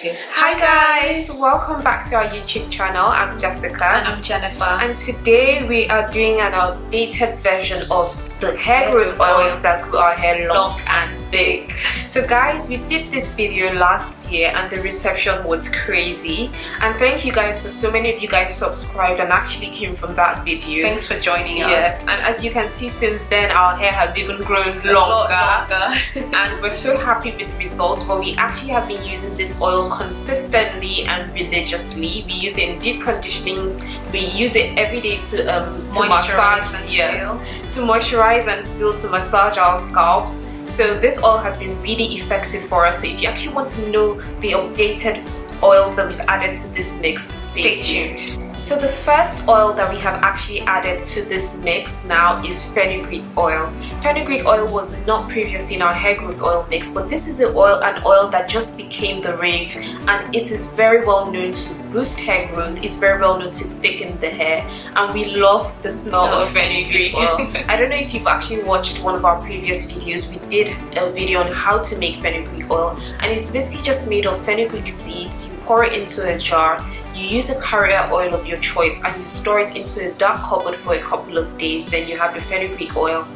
Hi guys, welcome back to our YouTube channel. I'm Jessica. And I'm Jennifer. And today we are doing an updated version of the hair growth oils that grew our hair long and big. So guys, we did this video last year and the reception was crazy. And thank you guys for so many of you guys subscribed and actually came from that video. Thanks for joining us. Yes, and as you can see, since then our hair has even grown longer. And we're so happy with the results. But we actually have been using this oil consistently and religiously. We use it in deep conditionings. We use it every day to massage and to moisturize and seal, to massage our scalps. So this oil has been really effective for us. So if you actually want to know the updated oils that we've added to this mix, stay tuned. So the first oil that we have actually added to this mix now is fenugreek oil. Fenugreek oil was not previously in our hair growth oil mix, but this is an oil that just became the rave, and it is very well known to boost hair growth. It's very well known to thicken the hair, and we love the smell of fenugreek oil. I don't know if you've actually watched one of our previous videos. We did a video on how to make fenugreek oil, and it's basically just made of fenugreek seeds. You pour it into a jar. You use a carrier oil of your choice and you store it into a dark cupboard for a couple of days. Then you have your fenugreek oil.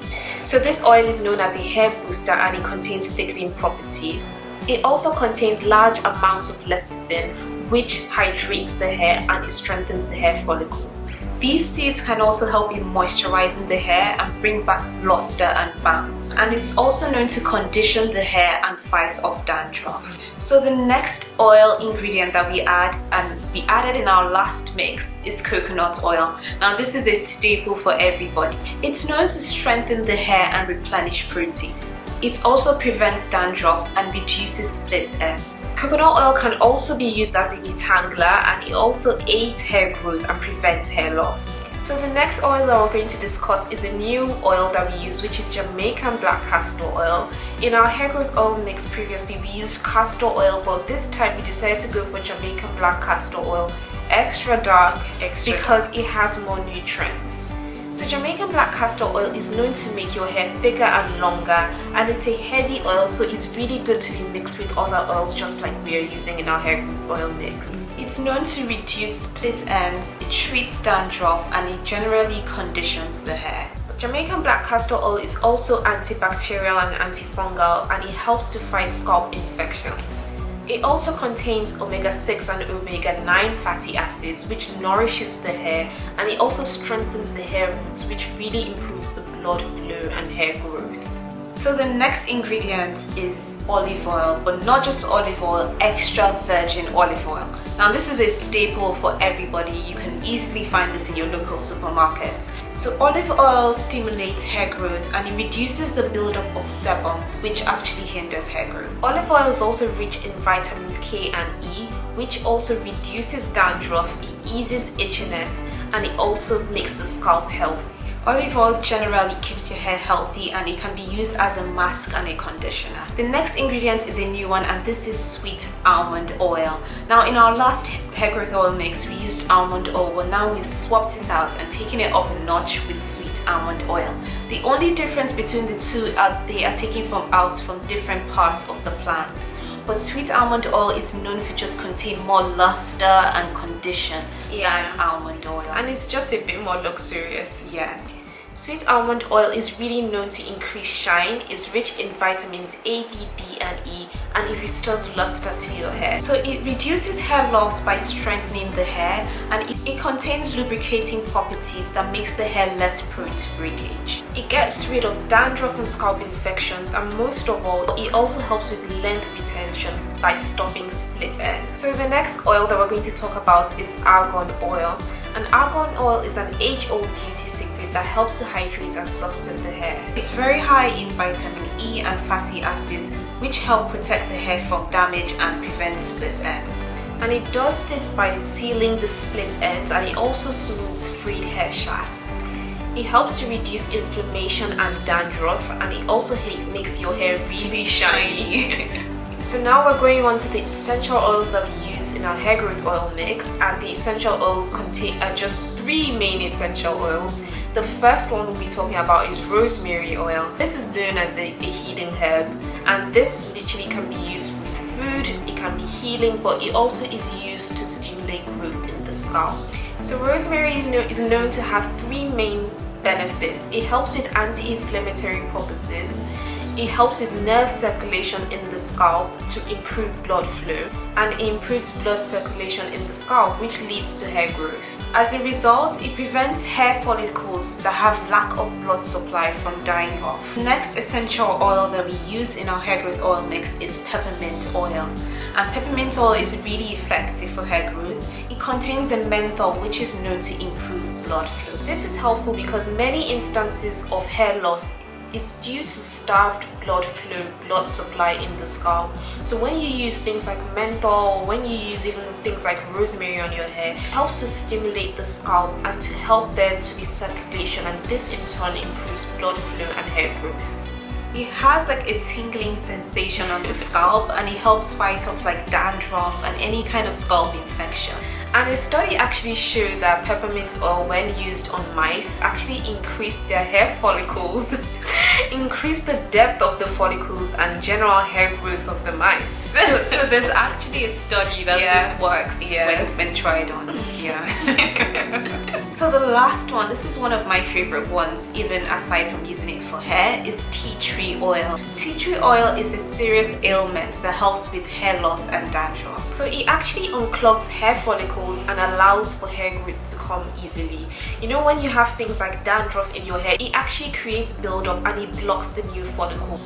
So this oil is known as a hair booster and it contains thickening properties. It also contains large amounts of lecithin, which hydrates the hair and it strengthens the hair follicles. These seeds can also help in moisturizing the hair and bring back luster and bounce. And it's also known to condition the hair and fight off dandruff. So the next oil ingredient that we add, and we added in our last mix, is coconut oil. Now this is a staple for everybody. It's known to strengthen the hair and replenish protein. It also prevents dandruff and reduces split ends. Coconut oil can also be used as a detangler, and it also aids hair growth and prevents hair loss. So the next oil that we're going to discuss is a new oil that we use, which is Jamaican black castor oil. In our hair growth oil mix previously we used castor oil, but this time we decided to go for Jamaican black castor oil, extra dark, because it has more nutrients. So Jamaican black castor oil is known to make your hair thicker and longer, and it's a heavy oil, so it's really good to be mixed with other oils just like we are using in our hair growth oil mix. It's known to reduce split ends, it treats dandruff, and it generally conditions the hair. Jamaican black castor oil is also antibacterial and antifungal, and it helps to fight scalp infections. It also contains omega-6 and omega-9 fatty acids, which nourishes the hair, and it also strengthens the hair roots, which really improves the blood flow and hair growth. So the next ingredient is olive oil, but not just olive oil, extra virgin olive oil. Now this is a staple for everybody. You can easily find this in your local supermarket. So olive oil stimulates hair growth and it reduces the buildup of sebum, which actually hinders hair growth. Olive oil is also rich in vitamins K and E, which also reduces dandruff, it eases itchiness, and it also makes the scalp healthy. Olive oil generally keeps your hair healthy and it can be used as a mask and a conditioner. The next ingredient is a new one, and this is sweet almond oil. Now in our last hair growth oil mix we used almond oil, but now we've swapped it out and taken it up a notch with sweet almond oil. The only difference between the two are they are taken from different parts of the plants. But sweet almond oil is known to just contain more luster and condition than almond oil. And it's just a bit more luxurious. Yes. Sweet almond oil is really known to increase shine. It's rich in vitamins A, B, D, and E, and it restores luster to your hair. So it reduces hair loss by strengthening the hair, and it contains lubricating properties that makes the hair less prone to breakage. It gets rid of dandruff and scalp infections, and most of all, it also helps with length retention by stopping split ends. So the next oil that we're going to talk about is argan oil. And argan oil is an age-old beauty secret that helps to hydrate and soften the hair. It's very high in vitamin E and fatty acids, which help protect the hair from damage and prevent split ends. And it does this by sealing the split ends, and it also smooths frayed hair shafts. It helps to reduce inflammation and dandruff, and it also makes your hair really shiny. So now we're going on to the essential oils that we use in our hair growth oil mix, and the essential oils are just 3 main essential oils. The first one we'll be talking about is rosemary oil. This is known as a healing herb, and this literally can be used with food, it can be healing, but it also is used to stimulate growth in the scalp. So rosemary is known to have 3 main benefits. It helps with anti-inflammatory purposes, it helps with nerve circulation in the scalp to improve blood flow, and it improves blood circulation in the scalp, which leads to hair growth. As a result, it prevents hair follicles that have lack of blood supply from dying off. The next essential oil that we use in our hair growth oil mix is peppermint oil. And peppermint oil is really effective for hair growth. It contains a menthol, which is known to improve blood flow. This is helpful because many instances of hair loss is due to starved blood flow, blood supply in the scalp. So when you use things like menthol, when you use even things like rosemary on your hair, it helps to stimulate the scalp and to help there to be circulation, and this in turn improves blood flow and hair growth. It has like a tingling sensation on the scalp, and it helps fight off like dandruff and any kind of scalp infection. And a study actually showed that peppermint oil, when used on mice, actually increased their hair follicles, increased the depth of the follicles and general hair growth of the mice. So there's actually a study that this works when it's been tried on. So the last one, this is one of my favorite ones, even aside from using it for hair, is tea tree oil. Tea tree oil is a serious ailment that helps with hair loss and dandruff. So it actually unclogs hair follicles and allows for hair growth to come easily. You know, when you have things like dandruff in your hair, it actually creates buildup and it blocks the new follicle.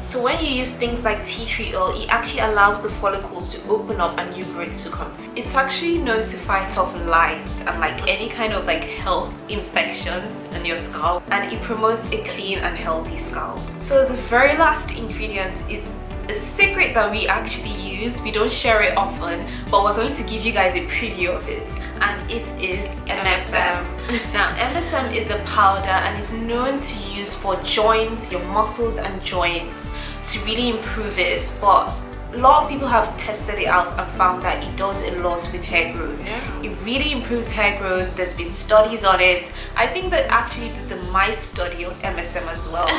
So when you use things like tea tree oil, it actually allows the follicles to open up and new growth to come through. It's actually known to fight off lice and like any kind of like health infections in your scalp, and it promotes a clean and healthy scalp. So the very last ingredient is a secret that we actually use. We don't share it often, but we're going to give you guys a preview of it, and it is MSM. Now MSM is a powder and is known to use for joints, your muscles and joints, to really improve it, but a lot of people have tested it out and found that it does a lot with hair growth. It really improves hair growth. There's been studies on it. I think that actually did the mice study on MSM as well,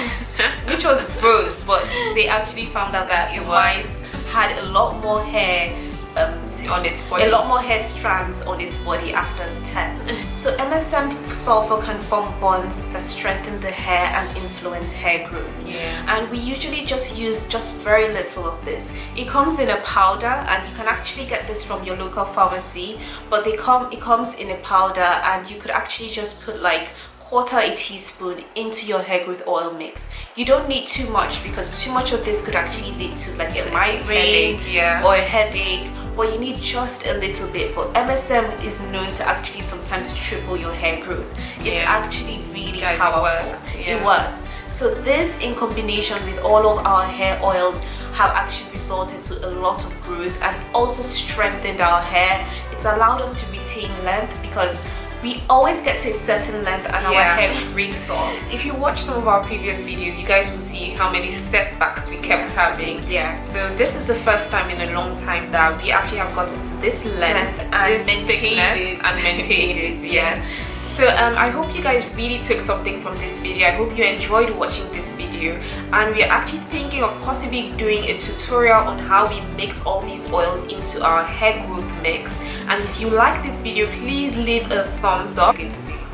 which was gross, but they actually found out that mice had a lot more hair on its body, a lot more hair strands on its body after the test. So MSM sulfur can form bonds that strengthen the hair and influence hair growth. And we usually just use very little of this. It comes in a powder, and you can actually get this from your local pharmacy, but it comes in a powder, and you could actually just put like 1/4 teaspoon into your hair growth oil mix. You don't need too much, because too much of this could actually lead to like a migraine or a headache, but you need just a little bit. But MSM is known to actually sometimes triple your hair growth. It's actually really powerful. It works. So this, in combination with all of our hair oils, have actually resulted to a lot of growth and also strengthened our hair. It's allowed us to retain length, because we always get to a certain length and our hair breaks off. If you watch some of our previous videos, you guys will see how many setbacks we kept having. So this is the first time in a long time that we actually have gotten to this length and maintained it. So I hope you guys really took something from this video. I hope you enjoyed watching this video, and we are actually thinking of possibly doing a tutorial on how we mix all these oils into our hair growth mix. And if you like this video, please leave a thumbs up.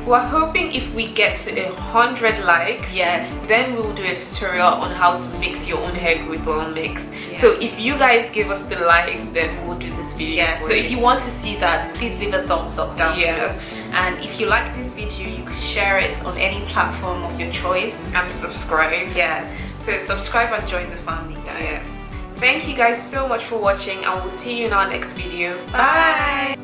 We're hoping if we get to 100 likes, then we'll do a tutorial on how to mix your own hair growth oil mix. So if you guys give us the likes, then we'll do this video. So if you want to see that, please leave a thumbs up down below. And if you like this video, you can share it on any platform of your choice, and subscribe. So subscribe and join the family, guys. Thank you guys so much for watching, and we'll see you in our next video. Bye.